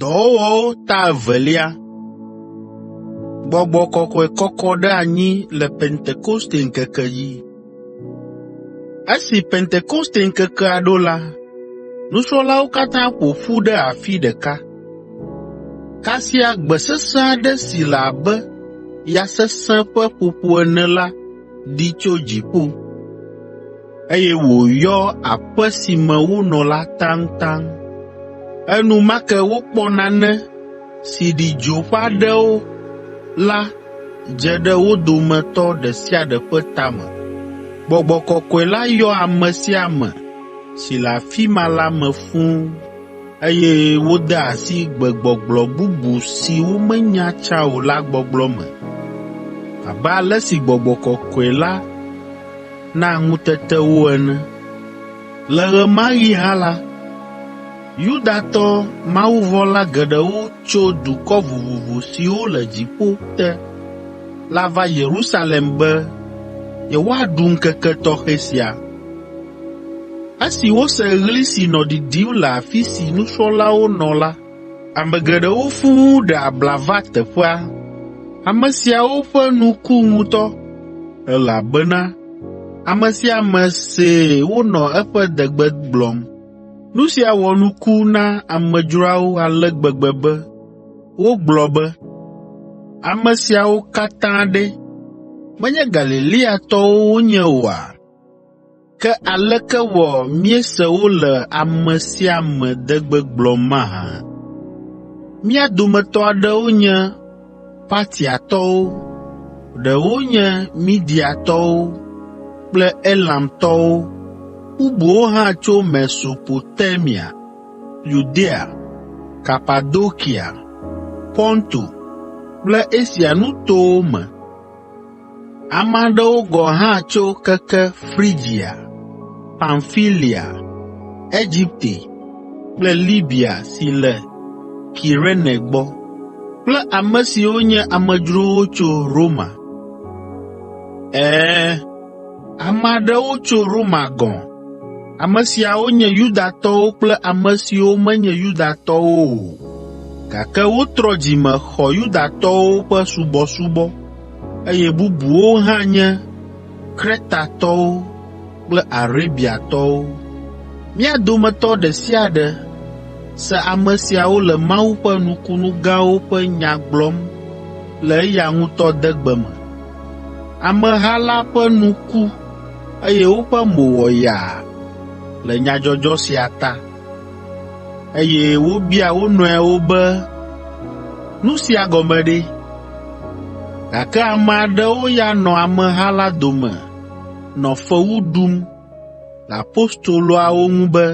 Dɔwɔwɔwo ta evelia. Gbɔgbɔ kɔkɔe kɔkɔ ɖe anyi le Pentekoste ŋkeke dzi. Esi Pentekoste ŋkekea ɖo la, nusrɔ̃lawo katã ƒo ƒu ɖe afi ɖeka. Kasia gbe sesẽ aɖe si le abe ya sesẽ ƒe ƒoƒo ene la ɖi tso dziƒo, eye wòyɔ aƒe si me wonɔ la taŋtaŋ. Enumake wokpɔ nane si ɖi dzo ƒe aɖewo la dze ɖe wo dometɔ ɖe sia ɖe ƒe tame. Gbɔgbɔ kɔkɔe la yɔ ame sia ame si le afi ma la me fũu, eye wode asi gbegbɔgblɔ bubu si womenya tsã o la gbɔgblɔ me, abe ale si Gbɔgbɔ kɔkɔe la na ŋutete wo ene. Le ɣe ma ɣi hã la, Yudatɔ mawuvɔ̃la geɖewo tso dukɔ vovovo siwo le dziƒo te la va Yerusalem be yewoaɖu ŋkeke tɔxɛ sia. Esi wose ɣli si nɔ ɖiɖim le afi si nusrɔ̃lawo nɔ la, ame geɖewo fũu ɖe abla va teƒea. Ame siawo ƒe nu ku ŋutɔ, elabena ame sia ame see wonɔ eƒe degbe gblɔm. Nu sia wɔ nuku na amedzroawo ale gbegbe be wogblɔ be, ame siawo katã ɖe menye Galileatɔwo wonye oa? Ke aleke wɔ míese wole ame sia ame degbe gblɔm mahã? Mía dometɔ aɖewo nye Partiatɔwo, ɖewo nye Midiatɔwo kple Elamtɔwo, bubuwo hã tso Mesopotamia, Yudea, Kapadokia, Ponto kple Asia nutowo me. Ame aɖewo gɔ̃ hã tso keke Frigia, Pamfilia, Egipte kple Libia si le Kirene gbɔ, kple ame siwo nye amedzrowo tso Roma. Ame aɖewo tso Roma gɔ̃. Ame siawo nye Yudatɔwo kple ame siwo menye Yudatɔwo o, gake wotrɔ dzime xɔ Yudatɔwo ƒe subɔsubɔ, eye bubuwo hã nye Kretatɔwo kple Arabiatɔwo. Mía dometɔ ɖe sia ɖe se ame siawo le Mawu ƒe nukunu gãwo ƒe nya gblɔm le eya ŋutɔ degbe me. Ameha la ƒe nu ku, eye woƒe mo wɔ yaa le nyadzɔdzɔ sia ta, eye wobia wo nɔewo be nu sia gɔme ɖe. Gake ame aɖewo ya nɔ ameha la dome nɔ fewu ɖum le apostoloawo ŋu be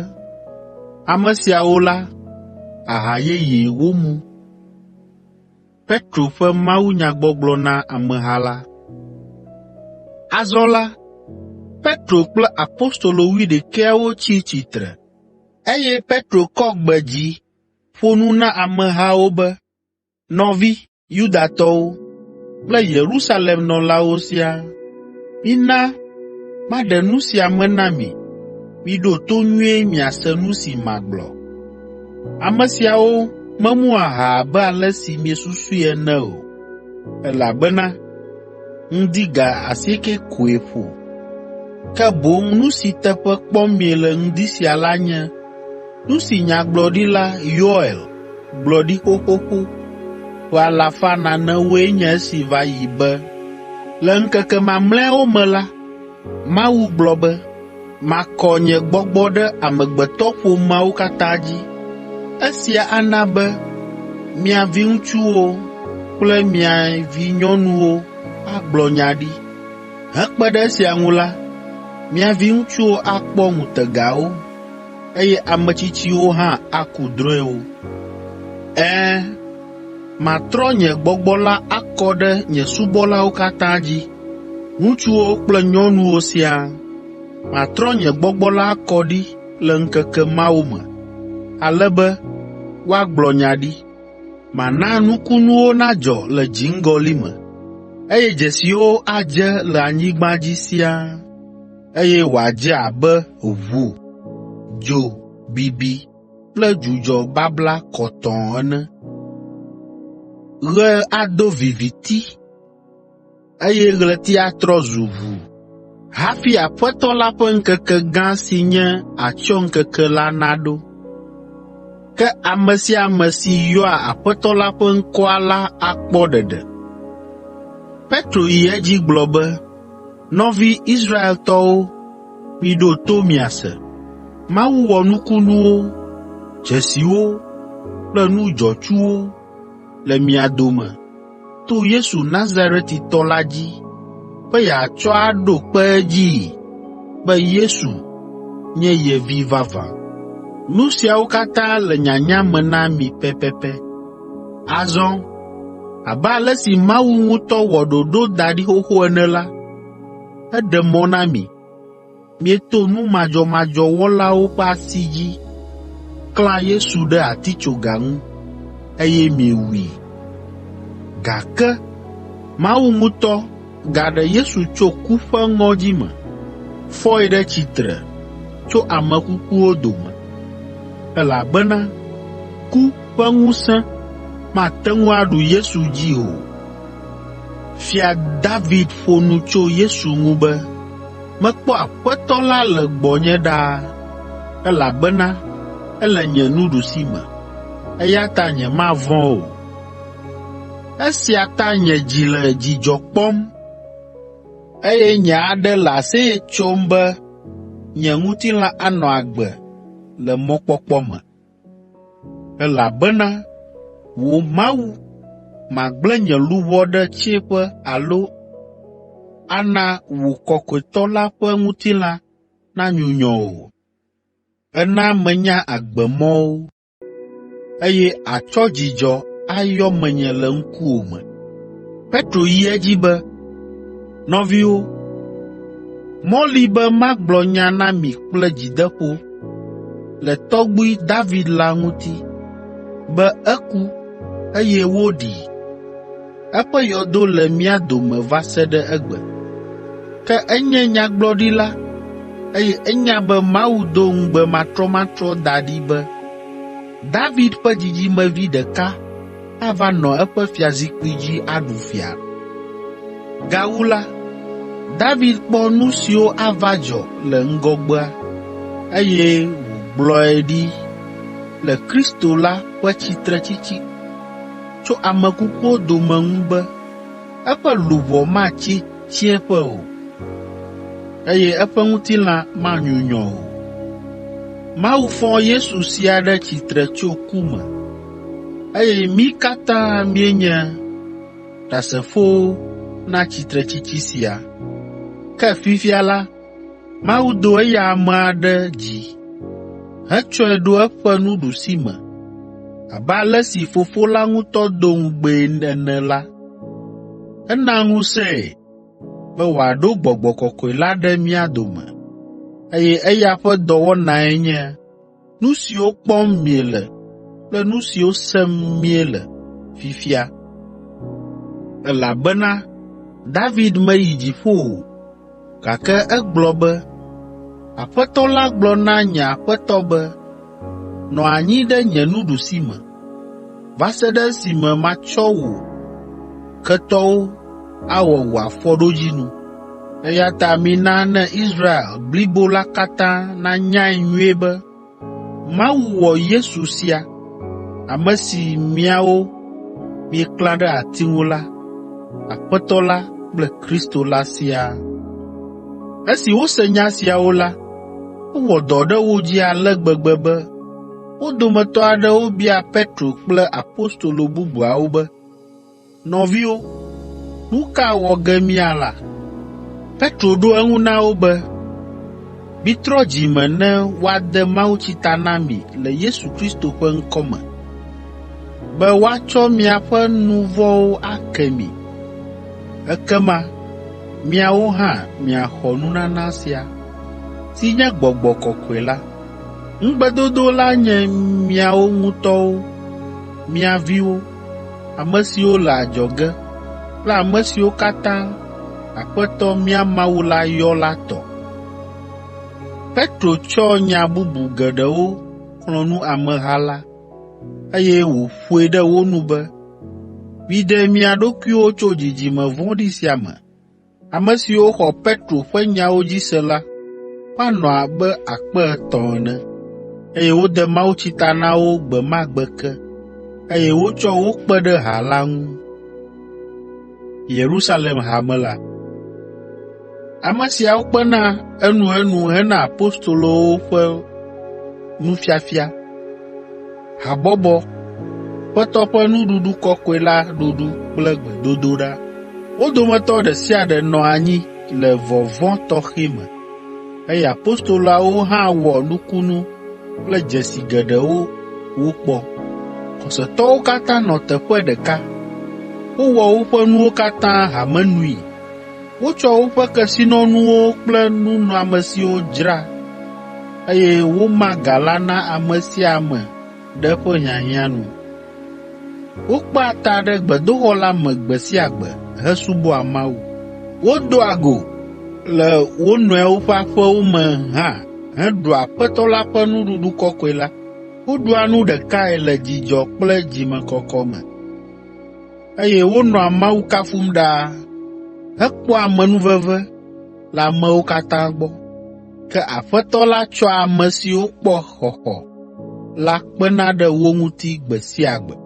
ame siawo la aha yeye womu. Petro ƒe mawunyagbɔgblɔ na ameha la. Azɔ la, Petro kple apostolo 11 tsi tsitre, eye Petro kɔ gbe dzi ƒo nu na amehawo be, nɔvi Yudatɔwo kple Yerusalem nɔlawo siaa, mina maɖe nu sia me na mi. Miɖo to nyuie miase nu si magblɔ. Ame siawo memu aha abe ale si miesusui ene o, elabena ŋdi ga 9 koe ƒo. Ke boŋ nu si teƒe kpɔm miele ŋdi sia la nye nu si nyagblɔɖila Yoel gblɔ ɖi xoxoxo ƒe 400 nye esi va yi be, le ŋkeke mamlɛawo me la, Mawu gblɔ be, makɔ nye gbɔgbɔ ɖe amegbetɔƒomeawo katã dzi. Esia ana be mia viŋutsuwo kple mia vinyɔnuwo agblɔ nya ɖi. Hekpe ɖe esia ŋu la, mia viŋutsuwo akpɔ ŋutegawo, eye ametsitsiwo hã aku drɔ̃ewo. Matrɔ nye gbɔgbɔ la akɔ ɖe nye subɔlawo katã dzi, ŋutsuwo kple nyɔnuwo siaa. Matrɔ nye gbɔgbɔ la akɔ ɖi le ŋkeke mawo me, ale be woagblɔ nya ɖi. Mana nukunuwo nadzɔ le dziŋgɔli me, eye dzesiwo adze le anyigba dzi siaa, eye wòadze abe ʋu, dzo bibi kple dzudzɔ babla kɔtɔɔ ene. Ɣe ado viviti, eye ɣleti atrɔ zu ʋu, hafi Aƒetɔ la ƒe ŋkeke gã si nye atsyɔ̃ŋkeke la naɖo. Ke ame sia ame si yɔa Aƒetɔ la ƒe ŋkɔa la akpɔ ɖeɖe. Petro yi edzi gblɔ be, nɔvi Israeltɔwo, miɖo to miase. Mawu wɔ nukunuwo, dzesiwo kple nu dzɔtsuwo le mia dome to Yesu Nazaretitɔ la dzi, be yeatsɔ aɖo kpe edzii be Yesu nye ye vi vavã. Nu siawo katã le nyanya me na mi pɛpɛpɛ. Azɔ, abe ale si Mawu ŋutɔ wɔ ɖoɖo da ɖi xoxo ene la, eɖe mɔ na mi. Mieto nu madzɔmadzɔ wɔlawo ƒe asi dzi, klã Yesu ɖe atitsoga ŋu, eye miewui. Gake Mawu ŋutɔ gaɖe Yesu tso ku ƒe ŋɔdzi me, fɔe ɖe tsitre tso ame kukuwo dome, elabena ku ƒe ŋusẽ mate ŋu aɖu Yesu dzi o. Fia David ƒo nu tso Yesu ŋu be, mekpɔ Aƒetɔ la le gbɔnye ɖaa, elabena ele nye nuɖusime, eya ta nyemavɔ̃ o. Esia ta nye dzi le dzidzɔ kpɔm, eye nye aɖe le aseye tsom be nye ŋutilã anɔ agbe le mɔkpɔkpɔ me. Elabena wò Mawu magblẽ nye luʋɔ ɖe tsiẽƒe alo ana wò Kɔkɔetɔ la ƒe ŋutilã nanyunyɔ o. Ena menya agbemɔwo, eye àtsɔ dzidzɔ ayɔ menye le ŋkuwòme. Petro yi edzi be, nɔviwo, mɔli be magblɔ nya na mi kple dzideƒo le tɔgbui David la ŋuti, be eku eye woɖii. Eƒe yɔdo le mía dome va se ɖe egbe. Ke enye nyagblɔɖila, eye enya be Mawu do ŋugbe matrɔmatrɔ da ɖi be David ƒe dzidzimevi ɖeka ava nɔ eƒe fiazikpui dzi aɖu fia. Gawu la, David kpɔ nu siwo ava dzɔ le ŋgɔgbea, eye wògblɔe ɖi le Kristo la ƒe tsitretsitsi tso ame kukuwo dome ŋu be eƒe luʋɔ matsi tsiẽƒe o, eye eƒe ŋutilã manyunyɔ o. Mawu fɔ Yesu sia ɖe tsitre tso ku me, eye mí katã míenye ɖasefowo na tsitretsitsi sia. Ke fifia la, Mawu do eya amea ɖe dzi, hetsɔe ɖo eƒe nuɖusime, abe ale si Fofo la ŋutɔ do ŋugbee ene la. Ena ŋusẽe be wòaɖo Gbɔgbɔ Kɔkɔe la ɖe mía dome, eye eya ƒe dɔwɔnae nye nu siwo kpɔm miele kple nu siwo sem miele fifia. Elabena David meyi dziƒo o, gake egblɔ be, Aƒetɔ la gblɔ na nye Aƒetɔ be, nɔ anyi ɖe nye nuɖusime, va se ɖe esime matsɔ wò ketɔwo awɔ wò afɔɖodzinu. Eya ta mina ne Israel blibo la katã nanyae nyuie be Mawu wɔ Yesu sia, ame si miawo mieklã ɖe ati ŋu la, Aƒetɔ la kple Kristo la siaa. Esi wose nya siawo la, wowɔ dɔ ɖe wo dzi ale gbegbe be wo dometɔ aɖewo bia Petro kple apostolo bubuawo be, nɔviwo, nu ka wɔ ge míala? Petro ɖo eŋu na wo be, mitrɔ dzi me ne woade mawutsi ta na mi le Yesu Kristo ƒe ŋkɔ me, be woatsɔ miaƒe nu vɔ̃wo ake mi. Ekema miawo hã miaxɔ nunana sia, si nye Gbɔgbɔ Kɔkɔe la. Ŋugbedodo la nye miawo ŋutɔwo, mia viwo, ame siwo le adzɔge kple ame siwo katã Aƒetɔ mía Mawu la yɔ la tɔ. Petro tsɔ nya bubu geɖewo xlɔ̃nu ameha la, eye wòƒoe ɖe wo nu be, miɖe mia ɖokuiwo tso dzidzime vɔ̃ɖi sia me. Ame siwo xɔ Petro ƒe nyawo dzi se la, woanɔ abe 3,000 ene, eye wode mawutsi ta na wo gbe ma gbe ke, eye wotsɔ wo kpe ɖe ha la ŋu. Yerusalem hame la. Ame siawo kpena enu hena apostolowo ƒe nufiafia, habɔbɔ, Aƒetɔ ƒe nuɖuɖu kɔkɔe la ɖuɖu kple gbedodoɖa. Wo dometɔ ɖe sia ɖe nɔ anyi le vɔvɔ̃ tɔxɛ me, eye apostoloawo hã wɔ nukunu kple dzesi geɖewo wokpɔ. Xɔsetɔwo katã nɔ teƒe ɖeka. Wowɔ woƒe nuwo katã hamenui. Wotsɔ woƒe kesinɔnuwo kple nunɔamesiwo dzra, eye woma ga la na ame sia ame ɖe eƒe hiahiã nu. Wokpea ta ɖe gbedoxɔ la me gbe sia gbe hesubɔa Mawu. Wodoa go le wo nɔewo ƒe aƒewo me hã heɖua Aƒetɔ la ƒe nuɖuɖu kɔkɔe la. Woɖua nu ɖekae le dzidzɔ kple dzimekɔkɔ me, eye wonɔa Mawu kafum ɖaa, hekpɔa amenuveve le amewo katã gbɔ. Ke Aƒetɔ la tsɔa ame siwo kpɔ xɔxɔ la kpena ɖe wo ŋuti gbe sia gbe.